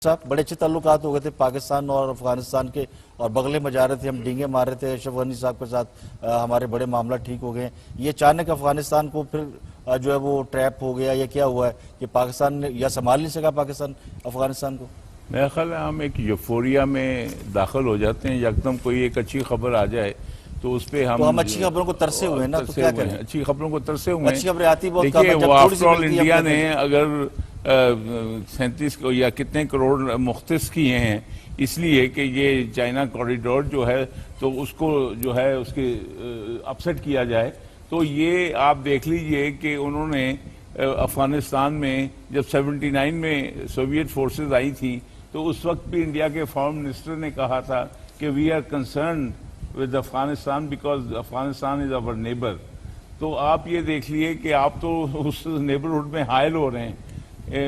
صاحب بڑے اچھے تعلقات ہو گئے تھے پاکستان اور افغانستان کے، اور بغلے میں جا رہے تھے، ہم ڈینگے مار رہے تھے اشرف غنی صاحب کے ساتھ، ہمارے بڑے معاملہ ٹھیک ہو گئے ہیں۔ یہ اچانک افغانستان کو پھر جو ہے وہ ٹریپ ہو گیا، یا کیا ہوا ہے کہ پاکستان نے یا سنبھال نہیں سکا پاکستان افغانستان کو؟ میرا خیال ہے ہم ایک یوفوریا میں داخل ہو جاتے ہیں، یکدم کوئی ایک اچھی خبر آ جائے تو اس پہ ہم اچھی خبروں کو ترسے ہوئے ہیں نا، تو کیا کریں؟ اچھی خبروں کو ترسے ہوئے ہیں۔ اچھی خبریں آتی بہت کم دیکھیے ہے، جب وہ تھوڑی سی آفٹر آل ملتی ہے انڈیا اپنے نے اگر 37 یا کتنے کروڑ مختص کیے ہیں اس لیے کہ یہ چائنا کوریڈور جو ہے تو اس کو جو ہے اس کے اپسیٹ کیا جائے، تو یہ آپ دیکھ لیجئے کہ انہوں نے افغانستان میں جب 79 میں سوویت فورسز آئی تھی تو اس وقت بھی انڈیا کے فارن منسٹر نے کہا تھا کہ we are concerned with Afghanistan because Afghanistan is our neighbour. تو آپ یہ دیکھ لیے کہ آپ تو اس نیبرہڈ میں حائل ہو رہے ہیں۔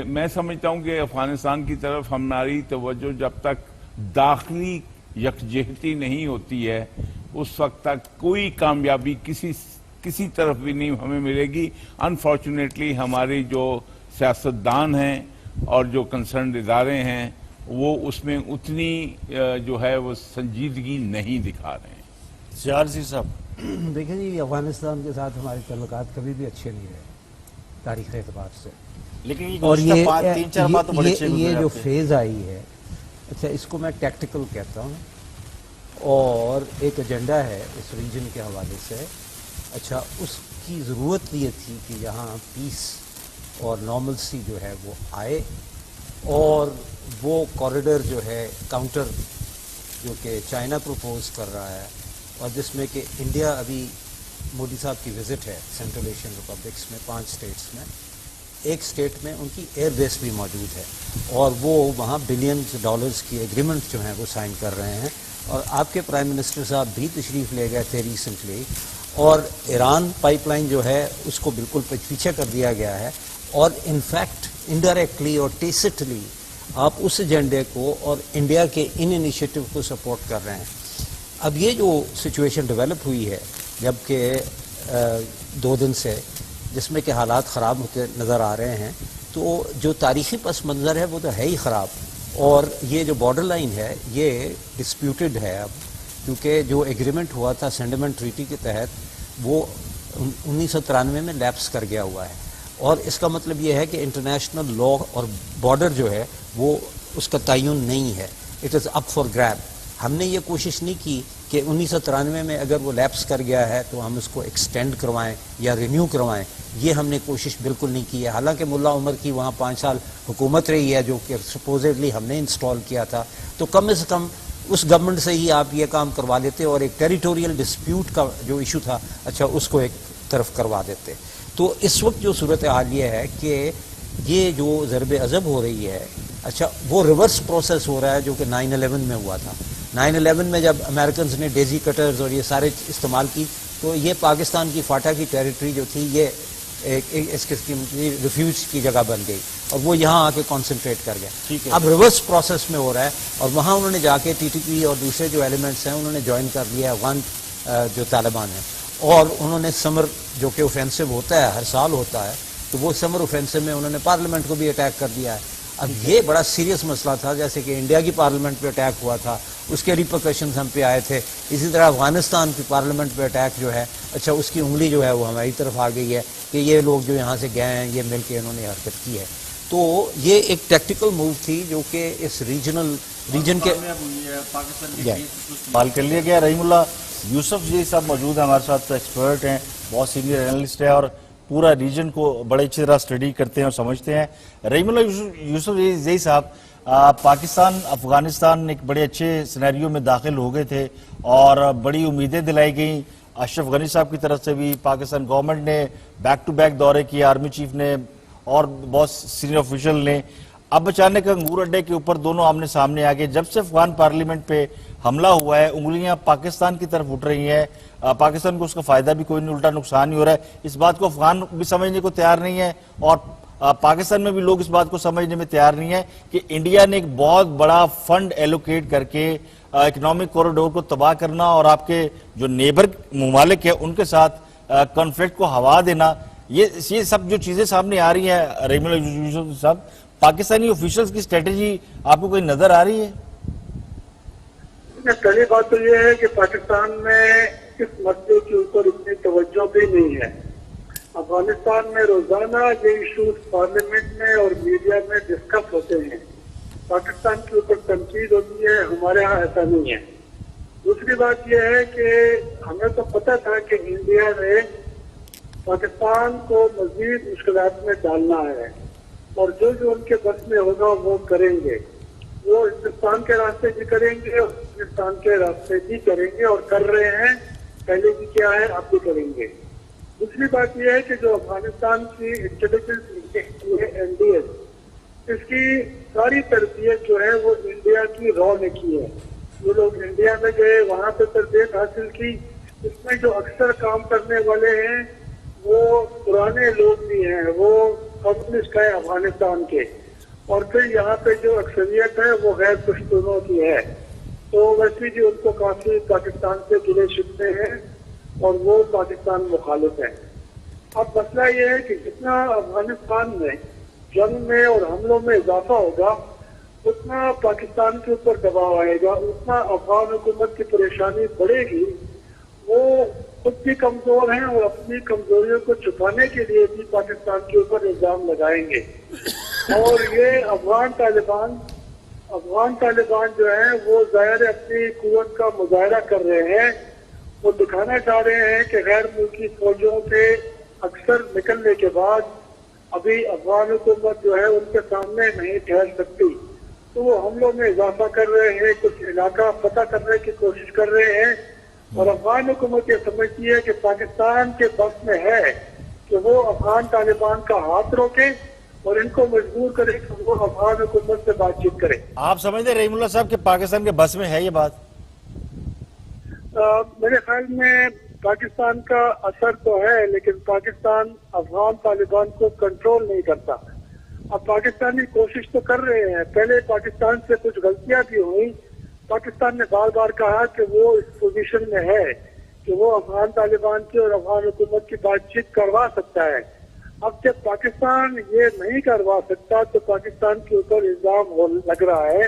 میں سمجھتا ہوں کہ افغانستان کی طرف ہماری توجہ جب تک داخلی یکجہتی نہیں ہوتی ہے اس وقت تک کوئی کامیابی کسی طرف بھی نہیں ہمیں ملے گی۔ انفارچونیٹلی ہماری جو سیاستدان ہیں اور جو کنسرنڈ ادارے ہیں وہ اس میں اتنی جو ہے وہ سنجیدگی نہیں دکھا رہے ہیں۔ سیار صاحب دیکھیں جی، افغانستان کے ساتھ ہمارے تعلقات کبھی بھی اچھے نہیں رہے تاریخی اعتبار سے، لیکن اور یہ جو فیز آئی ہے، اچھا اس کو میں ٹیکٹیکل کہتا ہوں، اور ایک ایجنڈا ہے اس ریجن کے حوالے سے۔ اچھا اس کی ضرورت یہ تھی کہ یہاں پیس اور نارملسی جو ہے وہ آئے، اور وہ کوریڈور جو ہے کاؤنٹر جو کہ چائنا پروپوز کر رہا ہے، اور جس میں کہ انڈیا ابھی مودی صاحب کی وزٹ ہے سینٹرل ایشین ریپبلکس میں 5 اسٹیٹس میں، ایک اسٹیٹ میں ان کی ایئر بیس بھی موجود ہے، اور وہ وہاں بلینز ڈالرز کی ایگریمنٹ جو ہیں وہ سائن کر رہے ہیں۔ اور آپ کے پرائم منسٹر صاحب بھی تشریف لے گئے تھے ریسنٹلی، اور ایران پائپ لائن جو ہے اس کو بالکل پیچھے کر دیا گیا ہے، اور انفیکٹ انڈائریکٹلی اور ٹیسٹلی آپ اس ایجنڈے کو اور انڈیا کے ان انیشیٹو کو سپورٹ کر رہے ہیں۔ اب یہ جو سچویشن ڈیولپ ہوئی ہے جبکہ 2 دن سے، جس میں کہ حالات خراب ہوتے نظر آ رہے ہیں، تو جو تاریخی پس منظر ہے وہ تو ہے ہی خراب، اور یہ جو بارڈر لائن ہے یہ ڈسپیوٹڈ ہے اب، کیونکہ جو ایگریمنٹ ہوا تھا سینڈمنٹ ٹریٹی کے تحت وہ 1993 میں لیپس کر گیا ہوا ہے، اور اس کا مطلب یہ ہے کہ انٹرنیشنل لا اور بارڈر جو ہے وہ اس کا تعین نہیں ہے، اٹ از اپ فار گریب۔ ہم نے یہ کوشش نہیں کی کہ 1993 میں اگر وہ لیپس کر گیا ہے تو ہم اس کو ایکسٹینڈ کروائیں یا رینیو کروائیں، یہ ہم نے کوشش بالکل نہیں کی ہے۔ حالانکہ ملا عمر کی وہاں 5 سال حکومت رہی ہے جو کہ سپوزیڈلی ہم نے انسٹال کیا تھا، تو کم از کم اس گورنمنٹ سے ہی آپ یہ کام کروا لیتے، اور ایک ٹیریٹوریل ڈسپیوٹ کا جو ایشو تھا اچھا اس کو ایک طرف کروا دیتے۔ تو اس وقت جو صورتحال یہ ہے کہ یہ جو ضرب عضب ہو رہی ہے، اچھا وہ ریورس پروسیس ہو رہا ہے جو کہ 9/11 میں ہوا تھا۔ 9/11 میں جب امریکنز نے ڈیزی کٹرز اور یہ سارے استعمال کی تو یہ پاکستان کی فاٹا کی ٹیریٹری جو تھی یہ اس قسم کی ریفیوج کی جگہ بن گئی، اور وہ یہاں آ کے کانسنٹریٹ کر گیا۔ اب ریورس پروسیس میں ہو رہا ہے، اور وہاں انہوں نے جا کے ٹی ٹی پی اور دوسرے جو ایلیمنٹس ہیں انہوں نے جوائن کر لیا افغان جو طالبان ہیں، اور انہوں نے سمر جو کہ اوفینسو ہوتا ہے ہر سال ہوتا ہے، تو وہ سمر اوفینسو میں انہوں نے پارلیمنٹ کو بھی اٹیک کر دیا ہے۔ اب یہ بڑا سیریس مسئلہ تھا، جیسے کہ انڈیا کی پارلیمنٹ پہ اٹیک ہوا تھا اس کے ریپرکشنز ہم پہ آئے تھے، اسی طرح افغانستان کی پارلیمنٹ پہ اٹیک جو ہے اچھا اس کی انگلی جو ہے وہ ہماری طرف آ گئی ہے کہ یہ لوگ جو یہاں سے گئے ہیں یہ مل کے انہوں نے حرکت کی ہے۔ تو یہ ایک ٹیکٹیکل موو تھی جو کہ اس ریجن کے استعمال کر لیا گیا۔ رحیم اللہ یوسف جی صاحب موجود ہیں ہمارے ساتھ، ایکسپرٹ ہیں، بہت سینئر اینالسٹ ہیں، اور پورا ریجن کو بڑے اچھی طرح اسٹڈی کرتے ہیں اور سمجھتے ہیں۔ رحیم اللہ یوسف جی صاحب، پاکستان افغانستان ایک بڑے اچھے سینیریو میں داخل ہو گئے تھے، اور بڑی امیدیں دلائی گئیں اشرف غنی صاحب کی طرف سے بھی، پاکستان گورنمنٹ نے بیک ٹو بیک دورے کیے، آرمی چیف نے اور بہت سینئر آفیشل نے۔ اب اچانک انگور اڈے کے اوپر دونوں آمنے سامنے آگئے۔ جب سے افغان پارلیمنٹ پہ حملہ ہوا ہے انگلیاں پاکستان کی طرف اٹھ رہی ہیں، پاکستان کو اس کا فائدہ بھی کوئی نہیں، الٹا نقصان ہی ہو رہا ہے۔ اس بات کو افغان بھی سمجھنے کو تیار نہیں ہے، اور پاکستان میں بھی لوگ اس بات کو سمجھنے میں تیار نہیں ہے کہ انڈیا نے ایک بہت بڑا فنڈ ایلوکیٹ کر کے اکنامک کوریڈور کو تباہ کرنا، اور آپ کے جو نیبر ممالک ہیں ان کے ساتھ کنفلکٹ کو ہوا دینا، یہ سب جو چیزیں سامنے آ رہی ہیں رحیم اللہ یوسف صاحب، पाकिस्तानी ऑफिशियल्स की स्ट्रेटेजी आपको कोई नजर आ रही है? पहली बात तो ये है कि पाकिस्तान में इस मसले के ऊपर इतनी तवज्जो भी नहीं है। अफगानिस्तान में रोजाना ये इशूज पार्लियामेंट में और मीडिया में डिस्कस होते हैं। पाकिस्तान के ऊपर तनकीद होती है, हमारे यहाँ ऐसा नहीं है। दूसरी बात यह है कि हमें तो पता था कि इंडिया ने पाकिस्तान को मजीद मुश्किलात में डालना है और जो जो उनके बस में होगा वो करेंगे। वो हिंदुस्तान के रास्ते भी करेंगे और पाकिस्तान के रास्ते भी करेंगे और कर रहे हैं, पहले भी किया है, अब भी करेंगे। दूसरी बात यह है कि जो अफगानिस्तान की इंटेलिजेंस NDS, इसकी सारी तरबियत जो है वो इंडिया की रॉ ने की है। जो लोग इंडिया में गए वहाँ पे तरबियत हासिल की, इसमें जो अक्सर काम करने वाले हैं वो पुराने लोग भी हैं, वो कम्युनिस्ट है अफगानिस्तान के, और फिर यहाँ पे जो अक्सरियत है वो गैर पश्तूनों की है। तो वैसे भी उनको काफी पाकिस्तान से गिले शिकवे हैं और वो पाकिस्तान मुखालिफ है। अब मसला ये है कि जितना अफगानिस्तान में जंग में और हमलों में इजाफा होगा उतना पाकिस्तान के ऊपर दबाव आएगा, उतना अफगान हुकूमत की परेशानी बढ़ेगी। वो खुद भी कमजोर हैं और अपनी कमजोरियों को छुपाने के लिए भी पाकिस्तान के ऊपर इल्जाम लगाएंगे। और ये अफगान तालिबान जो है वो ज़ाहिर अपनी कुव्वत का मुजाहरा कर रहे हैं। वो दिखाना चाह रहे हैं कि गैर मुल्की फौजों के अक्सर निकलने के बाद अभी अफगान हुकूमत जो है उनके सामने नहीं ठहर सकती, तो वो हमलों में इजाफा कर रहे हैं, कुछ इलाका पता करने की कोशिश कर रहे हैं। और अफगान हुकूमत ये समझती है कि पाकिस्तान के बस में है कि वो अफगान तालिबान का हाथ रोके और इनको मजबूर करे कि वो अफगान हुकूमत से बातचीत करे। आप समझते हैं रहीमुल्लाह साहब कि पाकिस्तान के बस में है ये बात? मेरे ख्याल में पाकिस्तान का असर तो है, लेकिन पाकिस्तान अफगान तालिबान को कंट्रोल नहीं करता। अब पाकिस्तानी कोशिश तो कर रहे हैं, पहले पाकिस्तान से कुछ गलतियां भी हुई। पाकिस्तान ने बार बार कहा कि वो इस पोजीशन में है कि वो अफगान तालिबान की और अफगान हुकूमत की बातचीत करवा सकता है। अब जब पाकिस्तान ये नहीं करवा सकता तो पाकिस्तान के ऊपर इल्जाम लग रहा है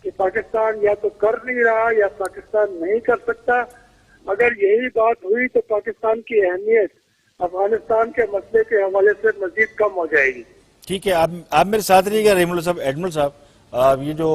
कि पाकिस्तान या तो कर नहीं रहा या पाकिस्तान नहीं कर सकता। अगर यही बात हुई तो पाकिस्तान की अहमियत अफगानिस्तान के मसले के हवाले से मजीद कम हो जाएगी। ठीक है, आप मेरे साथ रहिएगा रहीमुल्लाह साहब। एडमिरल साहब, ये जो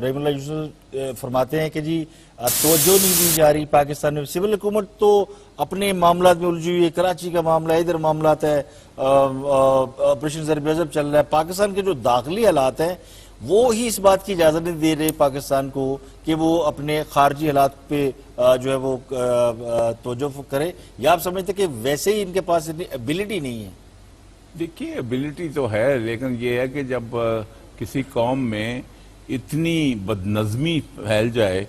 रहीमुल्लाह यूसुफ फरमाते हैं कि जी तवज्जो नहीं दी जा रही पाकिस्तान में, सिविल हुकूमत तो अपने मामलात में उलझी हुई है, कराची का मामला है, इधर मामलात है, ऑपरेशन ज़र-ए-गज़ब चल रहा है। पाकिस्तान के जो दाखिली हालात हैं वो ही इस बात की इजाज़त नहीं दे रहे पाकिस्तान को कि वो अपने खारजी हालात पे जो है वो तवज्जो करे, या आप समझते कि वैसे ही इनके पास इतनी एबिलिटी नहीं है? देखिए, एबिलिटी तो है, लेकिन ये है कि जब किसी कौम में इतनी बदनज़मी फैल जाए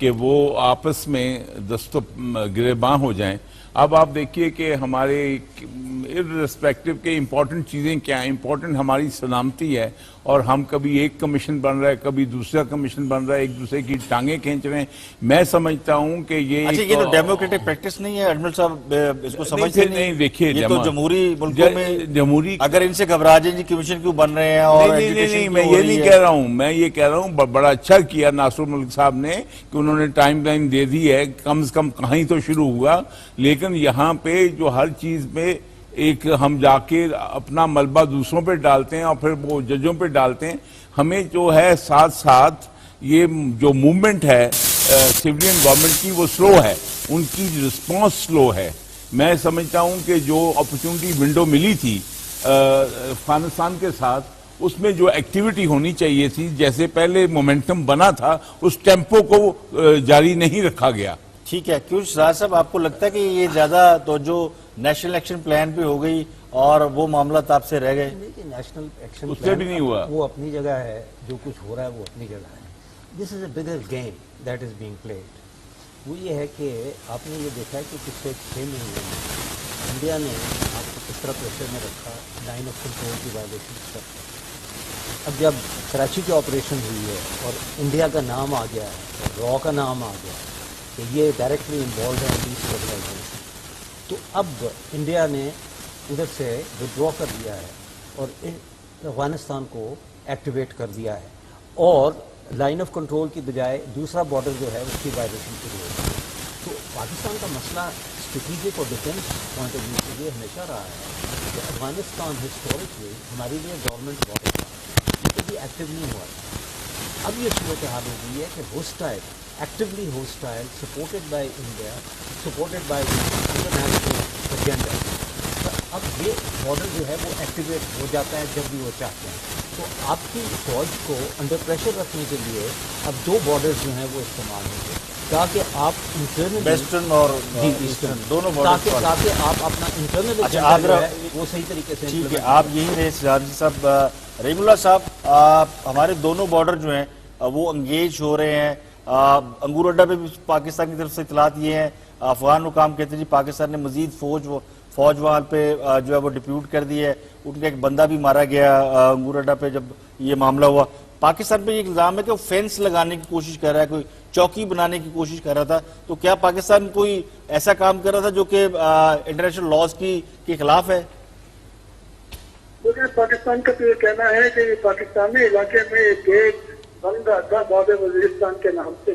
कि वो आपस में दस्तो गिरेबां हो जाएं। अब आप देखिए कि हमारे इर्रेस्पेक्टिव के इम्पोर्टेंट चीज़ें क्या हैं, इम्पोर्टेंट हमारी सलामती है, और हम कभी एक कमीशन बन रहा है, कभी दूसरा कमीशन बन रहा है, एक दूसरे की टांगें खींच रहे हैं। मैं समझता हूँ कि ये अच्छा, ये तो डेमोक्रेटिक प्रैक्टिस नहीं है एडमिरल साहब, इसको समझते नहीं। देखिए, ये तो जमहूरी मुल्कों में जमहूरी अगर इनसे घबरा जाए जी कमीशन क्यों बन रहे हैं और नहीं, मैं ये नहीं कह रहा हूँ, मैं ये कह रहा हूँ बड़ा अच्छा किया नासिर मुल्क साहब ने कि उन्होंने टाइम लाइन दे दी है, कम से कम कहीं तो शुरू हुआ। लेकिन यहाँ पे जो हर चीज में एक हम जाके अपना मलबा दूसरों पे डालते हैं और फिर वो जजों पे डालते हैं। हमें जो है साथ साथ ये जो मूवमेंट है सिविलियन गवर्नमेंट की वो स्लो है, उनकी रिस्पांस स्लो है। मैं समझता हूं कि जो अपॉर्चुनिटी विंडो मिली थी अफगानिस्तान के साथ, उसमें जो एक्टिविटी होनी चाहिए थी, जैसे पहले मोमेंटम बना था, उस टेम्पो को जारी नहीं रखा गया। ठीक है, क्यों शाह साहब आपको लगता है कि ये ज्यादा तो जो नेशनल एक्शन प्लान पे हो गई और वो मामला आपसे रह गए? देखिए, नेशनल एक्शन उससे भी नहीं हुआ, वो अपनी जगह है, जो कुछ हो रहा है वो अपनी जगह है। This is a bigger game that is being played. वो ये है कि आपने ये देखा है कि पिछले 6 महीने में इंडिया ने आपको किस तरह प्रेशर में रखा, लाइन ऑफ कंट्रोल की वायलेशन कर। अब जब कराची की ऑपरेशन हुई है और इंडिया का नाम आ गया है, रॉ का नाम आ गया कि ये डायरेक्टली इन्वॉल्व है डिस्टेबलाइजेशन, तो अब इंडिया ने उधर से विड्रॉ कर दिया है और अफगानिस्तान को एक्टिवेट कर दिया है और लाइन ऑफ कंट्रोल की बजाय दूसरा बॉर्डर जो है उसकी वायलेशन शुरू हो गई। तो पाकिस्तान का मसला स्ट्रेटेजिक और डिफेंस पॉइंट ऑफ व्यू से ये हमेशा रहा है कि अफगानिस्तान हिस्टोरिकली हमारे लिए गवर्नमेंट बॉर्डर था, ये कभी एक्टिव नहीं हुआ था। अब ये सूरत हाल हो गई है कि hostile, actively hostile, supported by India, supported by international agenda, अब ये बॉर्डर जो है वो एक्टिवेट हो जाता है जब भी वो चाहते हैं। तो आपकी फौज को अंडर प्रेशर रखने के लिए अब दो बॉर्डर्स जो हैं वो इस्तेमाल होंगे ताकि आप इंटरनल वेस्टर्न और ईस्टर्न दोनों बॉर्डर ताकि आप अपना इंटरनल अच्छा, एजेंडा जो आगरा- है वो सही तरीके से ठीक है, implement आप यही रहे सिराजी साहब। रहीमुल्लाह साहब, हमारे दोनों बॉर्डर जो हैं वो अंगेज हो रहे हैं। अंगूर अड्डा पे भी पाकिस्तान की तरफ से इतलात ये हैं, अफगान हुकाम कहते हैं जी पाकिस्तान ने मजीद फौज वहाँ पे जो है वो डिप्यूट कर दी है। उनका एक बंदा भी मारा गया अंगूर अड्डा पे जब ये मामला हुआ। पाकिस्तान पे ये इल्जाम है कि वो फेंस लगाने की कोशिश कर रहा है, कोई चौकी बनाने की कोशिश कर रहा था। तो क्या पाकिस्तान कोई ऐसा काम कर रहा था जो कि इंटरनेशनल लॉज के खिलाफ है? क्योंकि पाकिस्तान का तो ये कहना है कि पाकिस्तानी इलाके में एक गेट बन रहा था बाब वजीरिस्तान के नाम से,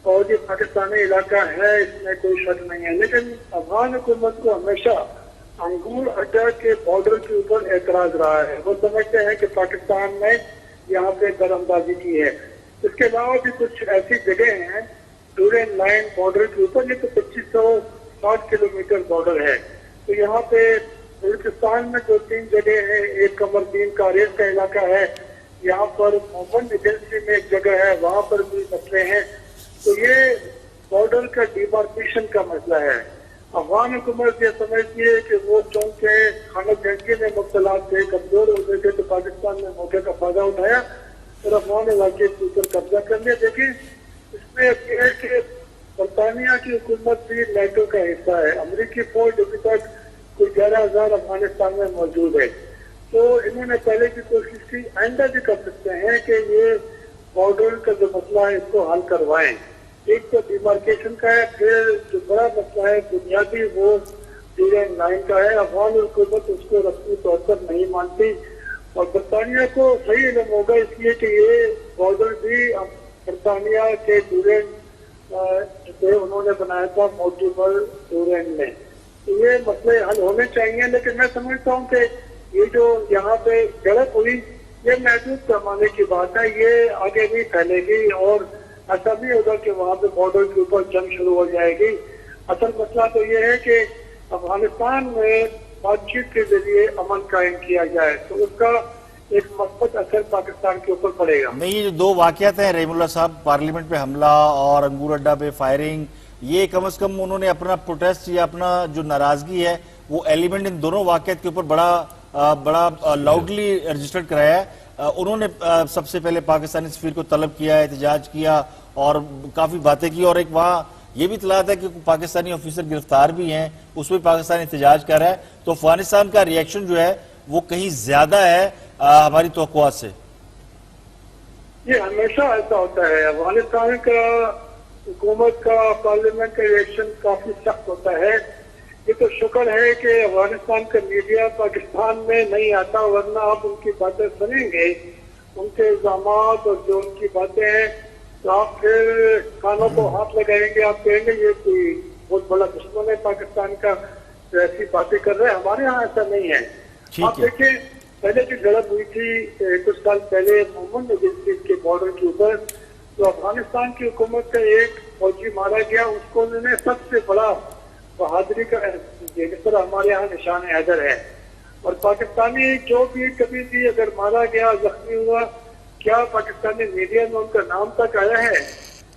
और ये पाकिस्तानी इलाका है, इसमें कोई शक नहीं है। लेकिन अफगान हुकूमत को हमेशा अंगूर अड्डा के बॉर्डर के ऊपर एतराज रहा है। वो समझते हैं कि पाकिस्तान ने यहाँ पे दरअंदाजी की है। इसके अलावा भी कुछ ऐसी जगह हैं डूरेन लाइन बॉर्डर के ऊपर, ये तो 2560 किलोमीटर बॉर्डर है। तो यहाँ पे बलूचिस्तान में 2-3 जगह है, एक कमरदीन कारेज का इलाका है, यहाँ पर मोहम्मद एजेंसी में एक जगह है, वहाँ पर भी मसले हैं। तो ये बॉर्डर का डिमार्केशन का मसला है। अफगान हुकूमत ये समझती है कि वो चूंकि खाना जंगी में मुब्तला थे, कमजोर हो गए थे, तो पाकिस्तान ने मौके का फायदा उठाया और अफगान इलाके के ऊपर कब्जा कर लिया। देखिए, इसमें यह है कि बरतानिया की हुकूमत भी नेटो का हिस्सा है। अमरीकी फौज अभी तक कोई 11,000 अफगानिस्तान में मौजूद है। तो इन्होंने पहले की कोशिश की, आइंदा भी कर सकते हैं कि ये बॉर्डर का जो मसला है इसको हल करवाएं। एक तो डिमार्केशन का है, फिर जो बड़ा मसला है बुनियादी वो डीरेन लाइन का है। अफगान हुकूमत उसको रस्मी तौर पर नहीं मानती और बरतानिया को सही इल्म होगा इसलिए कि ये बॉर्डर भी बरतानिया के डीरेन जो उन्होंने बनाया था मोटिबल डूरेन में। तो ये मसले हल होने चाहिए। लेकिन मैं समझता हूँ कि ये जो यहाँ पे झड़प हुई ये महदूद पैमाने की बात है, ये आगे भी फैलेगी और ऐसा नहीं होगा कि वहाँ पे बॉर्डर के ऊपर जंग शुरू हो जाएगी। असल मसला तो ये है कि अफगानिस्तान में बातचीत के जरिए अमन कायम किया जाए तो उसका एक मस्बत असर पाकिस्तान के ऊपर पड़ेगा। नहीं, ये जो दो वाकयात हैं रहीमुल्लाह साहब, पार्लियामेंट पे हमला और अंगूर अड्डा पे फायरिंग, ये कम से कम उन्होंने अपना प्रोटेस्ट या अपना जो नाराजगी है वो एलिमेंट इन दोनों वाकयात के ऊपर बड़ा लाउडली रजिस्टर्ड कराया है। उन्होंने सबसे पहले पाकिस्तानी सफीर को तलब किया, एहतजाज किया और काफी बातें की। और एक वहाँ ये भी इतला था कि पाकिस्तानी ऑफिसर गिरफ्तार भी हैं, उसमें पाकिस्तान एहतजाज कर रहा है। तो अफगानिस्तान का रिएक्शन जो है वो कहीं ज्यादा है हमारी तवक्कुआत से। ये हमेशा ऐसा होता है, अफगानिस्तान का हुकूमत का पार्लियामेंट का रिएक्शन काफी सख्त होता है। ये तो शुक्र है कि अफगानिस्तान का मीडिया पाकिस्तान में नहीं आता, वरना आप उनकी बातें सुनेंगे, उनके इल्जाम और जो उनकी बातें हैं तो आप फिर कानों को हाथ लगाएंगे, आप कहेंगे ये कोई बहुत बड़ा दुश्मन है पाकिस्तान का, तो ऐसी बातें कर रहे हैं। हमारे यहाँ ऐसा नहीं है। आप देखिए, पहले की झड़प हुई थी कुछ साल पहले मोहम्मद एजेंसी के बॉर्डर के ऊपर, तो अफगानिस्तान की हुकूमत का एक फौजी मारा गया, उसको उन्होंने सबसे बड़ा बहादुरी का जिस तरह हमारे यहाँ निशान हैदर है। और पाकिस्तानी जो भी कभी भी अगर मारा गया, जख्मी हुआ, क्या पाकिस्तानी मीडिया में उनका नाम तक आया है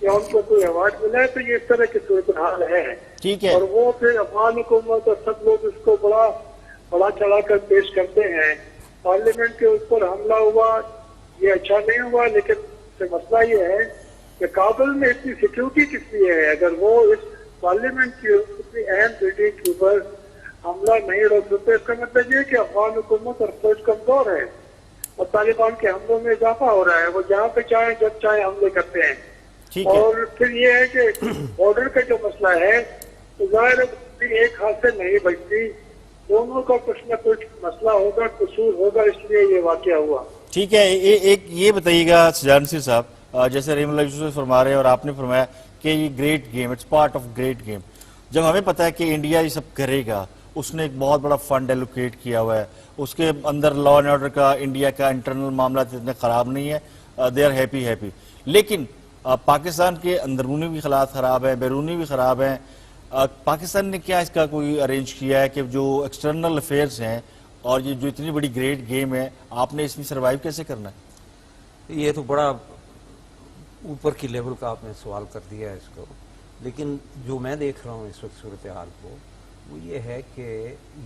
या उनको कोई अवार्ड मिला है? तो ये इस तरह की सूरत हाल है। ठीक है। और वो फिर अफगान हुकूमत और सब लोग इसको बड़ा चढ़ा कर पेश करते हैं। पार्लियामेंट के ऊपर हमला हुआ, ये अच्छा नहीं हुआ, लेकिन मसला ये है कि काबुल में इतनी सिक्योरिटी किस लिए है? अगर वो इस पार्लियामेंट की इतनी अहम बिल्डिंग के ऊपर हमला नहीं रोक सकते, इसका मतलब ये कि अफगान हुकूमत और फौज कमजोर है और तालिबान के हमलों में इजाफा हो रहा है। वो जहाँ पे चाहे जब चाहे हमले करते हैं। ठीक है। और फिर ये है कि बॉर्डर का जो मसला है तो जाहिर एक हाथ से नहीं बचती। दोनों का कुछ न कुछ मसला होगा, कसूर होगा, इसलिए ये वाकया हुआ। ठीक है, एक ये बताइएगा सजानसी साहब, जैसे रहीमुल्लाह यूसुफ फरमा रहे हैं और आपने फरमाया कि ये great game, it's part of great game. जब हमें पता है कि इंडिया ये सब करेगा, उसने एक बहुत बड़ा फंड एलोकेट किया हुआ है, उसके अंदर लॉ एंड ऑर्डर का, इंडिया का इंटरनल मामला इतने खराब नहीं है, दे आर हैप्पी। लेकिन पाकिस्तान के अंदरूनी भी हालात खराब है, बैरूनी भी खराब है। पाकिस्तान ने क्या इसका कोई अरेंज किया है कि जो एक्सटर्नल अफेयर्स हैं और ये जो इतनी बड़ी ग्रेट गेम है, आपने इसमें सर्वाइव कैसे करना है? ये तो बड़ा ऊपर की लेवल का आपने सवाल कर दिया है इसको, लेकिन जो मैं देख रहा हूँ इस वक्त सूरत हाल को, वो ये है कि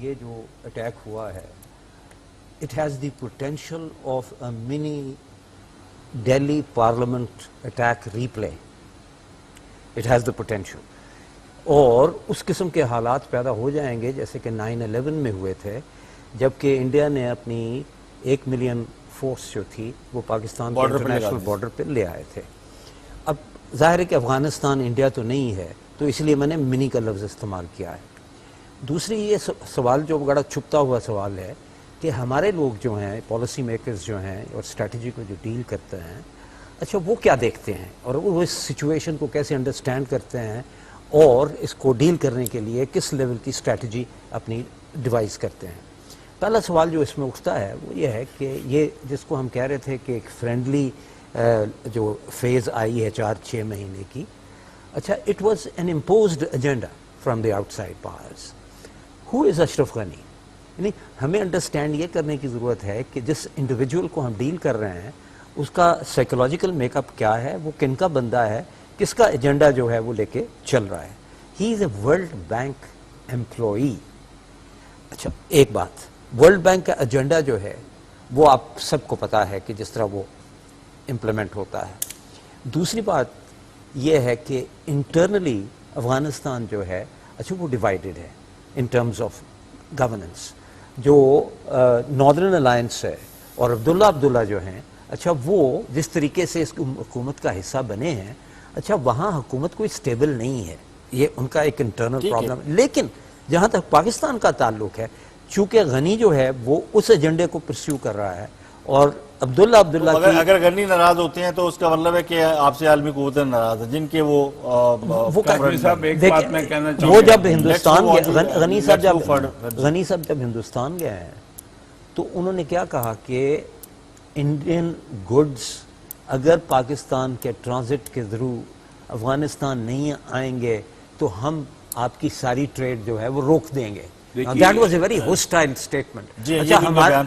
ये जो अटैक हुआ है, it has the potential of a mini Delhi parliament attack replay. It has the potential, और उस किस्म के हालात पैदा हो जाएंगे जैसे कि 9/11 में हुए थे, जबकि इंडिया ने अपनी 1 मिलियन फोर्स जो थी वो पाकिस्तान के इंटरनेशनल बॉर्डर पर ले आए थे। अब जाहिर है कि अफगानिस्तान इंडिया तो नहीं है, तो इसलिए मैंने मिनी का लफ्ज़ इस्तेमाल किया है। दूसरी ये सवाल जो बड़ा छुपता हुआ सवाल है कि हमारे लोग जो हैं, पॉलिसी मेकर्स जो हैं और स्ट्रैटेजी को जो डील करते हैं, अच्छा वो क्या देखते हैं और वो इस सिचुएशन को कैसे अंडरस्टैंड करते हैं और इसको डील करने के लिए किस लेवल की स्ट्रैटेजी अपनी डिवाइस करते हैं। पहला सवाल जो इसमें उठता है वो ये है कि ये जिसको हम कह रहे थे कि एक फ्रेंडली जो फेज़ आई है 4-6 महीने की, अच्छा it was an imposed agenda from the outside powers. Who is Ashraf Ghani? यानी हमें अंडरस्टैंड ये करने की ज़रूरत है कि जिस इंडिविजुअल को हम डील कर रहे हैं उसका साइकोलॉजिकल मेकअप क्या है, वो किन का बंदा है, किसका एजेंडा जो है वो लेके चल रहा है। He is a world bank employee. अच्छा एक बात, वर्ल्ड बैंक का एजेंडा जो है वो आप सबको पता है कि जिस तरह वो इम्प्लीमेंट होता है। दूसरी बात यह है कि इंटरनली अफगानिस्तान जो है अच्छा वो डिवाइडेड है इन टर्म्स ऑफ गवर्नेंस। जो नॉर्दर्न अलायंस है और अब्दुल्ला जो हैं, अच्छा वो जिस तरीके से इस हुकूमत का हिस्सा बने हैं, अच्छा वहाँ हुकूमत कोई स्टेबल नहीं है, ये उनका एक इंटरनल प्रॉब्लम है। लेकिन जहाँ तक पाकिस्तान का ताल्लुक है, चूँकि गनी जो है वो उस एजेंडे को परस्यू कर रहा है और अब्दुल्ला तो अगर गनी नाराज होते हैं तो उसका मतलब है कि आपसे आलमी कुव्वतें नाराज है, जिनके वो साहब एक बात मैं कहना चाहूँगा, वो जब हिंदुस्तान गनी साहब जब हिंदुस्तान गए हैं तो उन्होंने क्या कहा कि इंडियन गुड्स अगर पाकिस्तान के ट्रांजिट के थ्रू अफगानिस्तान नहीं आएंगे तो हम आपकी सारी ट्रेड जो है वो रोक देंगे। That was a very hostile statement. अच्छा हमारा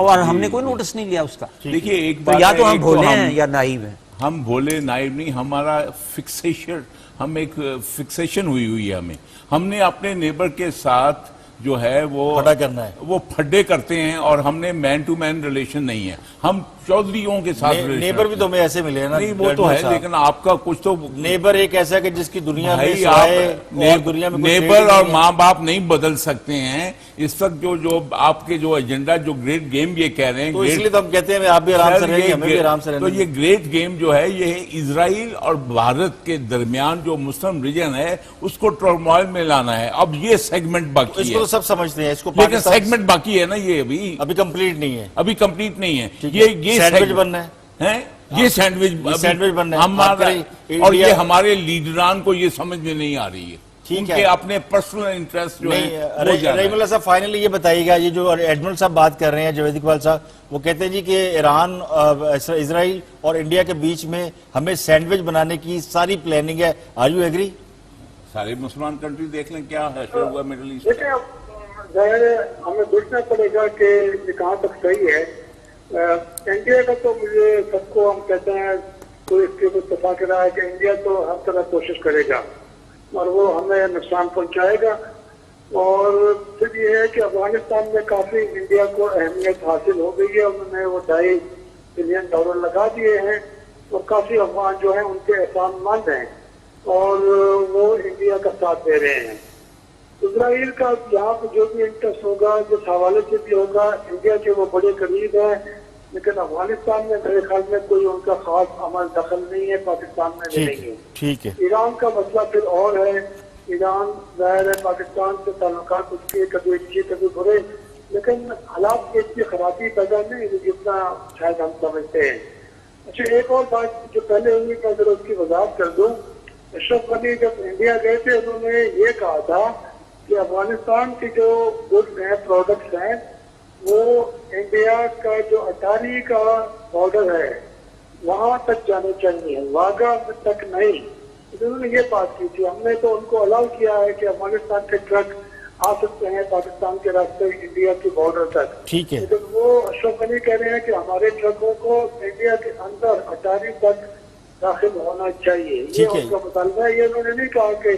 और हमने कोई नोटिस नहीं लिया उसका। देखिए एक बात, तो या तो हम भोले हैं या नाइव हैं। हम भोले नाइव नहीं, हमारा फिक्सेशन, हम एक फिक्सेशन हुई है हमें। हमने अपने नेबर के साथ जो है वो फड्डा करना है, वो फड्डे करते हैं और हमने मैन टू मैन रिलेशन नहीं है। हम चौधरीयों के साथ नेबर भी तो हमें ऐसे मिले हैं ना। नहीं वो तो है, लेकिन आपका कुछ तो नेबर एक ऐसा है कि जिसकी दुनिया में दुनिया में नेबर और माँ बाप नहीं बदल सकते हैं। इस वक्त जो आपके जो एजेंडा, जो ग्रेट गेम ये कह रहे हैं, तो इसलिए तो हम कहते हैं आप भी आराम से रहेंगे, हमें भी आराम से रहना। तो ये ग्रेट गेम जो है ये इजराइल और भारत के दरमियान जो मुस्लिम रीजन है उसको टर्मोइल में लाना है। अब ये सेगमेंट बाकी है, इसको तो सब समझते हैं, इसको लेकिन सेगमेंट बाकी है ना, ये अभी कंप्लीट नहीं है, अभी कंप्लीट नहीं है। ये सैंडविच बनना है, ये सैंडविच बनना है हमारा, और ये हमारे लीडरान को ये समझ में नहीं आ रही है। ठीक है, अपने पर्सनल इंटरेस्ट जो है। रहीमुल्लाह साहब फाइनली ये बताइएगा, ये जो एडमिरल साहब बात कर रहे हैं, जावेद इकबाल साहब, वो कहते हैं जी कि ईरान, इजराइल और इंडिया के बीच में हमें सैंडविच बनाने की सारी प्लानिंग है। Are you agree? सारे मुसलमान कंट्री देख लें क्या है हुआ मिडिल ईस्ट। देखिए हमें देखना पड़ेगा कि ये कहाँ तक सही है। इंडिया का तो मुझे सबको हम कहते हैं कोई इसके इत्तेफाक रहा है कि इंडिया तो हर तरह कोशिश करेगा और वो हमें नुकसान पहुंचाएगा। और फिर ये है कि अफगानिस्तान में काफी इंडिया को अहमियत हासिल हो गई है, उन्होंने वो $2.5 बिलियन लगा दिए हैं और काफी अफगान जो है उनके एहसानमंद हैं और वो इंडिया का साथ दे रहे हैं। इजराइल का यहाँ पर जो भी इंटरेस्ट होगा, जिस हवाले से भी होगा, इंडिया के वो बड़े करीब है, लेकिन अफगानिस्तान में मेरे ख्याल में कोई उनका खास अमल दखल नहीं है, पाकिस्तान में भी नहीं है। ठीक है। ईरान का मसला फिर और है, ईरान ज़ाहिर है पाकिस्तान से ताल्लुकात उसके कभी अच्छे कभी बुरे, लेकिन हालात की इतनी खराबी पैदा नहीं हुई जितना शायद हम समझते हैं। अच्छा, एक और बात जो पहले हुई मैं जरा उसकी वजाहत कर दूं। अशरफ गनी जब इंडिया गए थे उन्होंने ये कहा था कि अफगानिस्तान के जो गुड्स हैं, प्रोडक्ट्स हैं, वो इंडिया का जो अटारी का बॉर्डर है वहां तक जाने चाहिए, वाघा तक नहीं। उन्होंने ये बात की थी। हमने तो उनको अलाउ किया है कि अफगानिस्तान के ट्रक आ सकते हैं पाकिस्तान के रास्ते इंडिया के बॉर्डर तक, ठीक है। लेकिन वो अशरफ गनी कह रहे हैं कि हमारे ट्रकों को इंडिया के अंदर अटारी तक दाखिल होना चाहिए। ये ठीक है। उनका मुतालबा है। ये उन्होंने नहीं कहा कि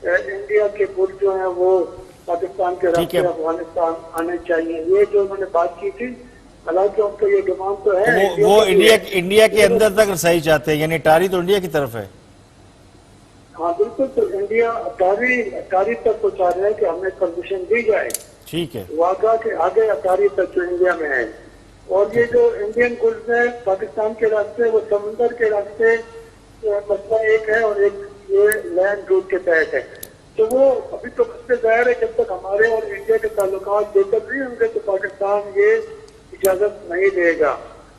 इंडिया के गुड जो है वो पाकिस्तान के ठीक रास्ते है। अफगानिस्तान आने चाहिए। ये जो उन्होंने बात की थी, हालांकि उनका ये डिमांड तो है वो की है। इंडिया के अंदर तक रसाई चाहते हैं, यानी अटारी तो इंडिया की तरफ है। हाँ बिल्कुल, तो इंडिया अटारी तक पहुँचा रहे हैं कि हमें परमिशन दी जाए ठीक है। वाघा के आगे अटारी तक जो इंडिया में है। और ये जो इंडियन गुड्स है पाकिस्तान के रास्ते, वो समंदर के रास्ते मसला एक है और एक ये लैंड रूट के तहत है। तो वो अभी तो मसले जाहिर है जब तक हमारे और इंडिया के ताल्लुकात बेहतर नहीं होंगे तो पाकिस्तान ये इजाजत नहीं देगा।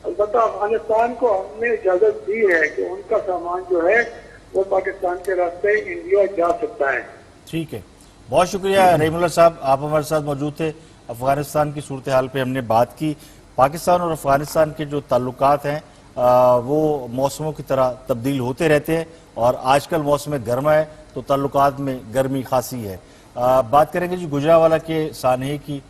अलबत्ता अफगानिस्तान को हमने इजाजत दी है कि उनका सामान जो है वो पाकिस्तान के रास्ते इंडिया जा सकता है। ठीक है, बहुत शुक्रिया रहीमुल्लाह साहब, आप हमारे साथ मौजूद थे। अफगानिस्तान की सूरत हाल पे हमने बात की। पाकिस्तान और अफगानिस्तान के जो ताल्लुकात हैं वो मौसमों की तरह तब्दील होते रहते हैं और आजकल मौसम गर्मा है तो ताल्लुकात में गर्मी खासी है। बात करेंगे जी गुजरावाला के सानहे की।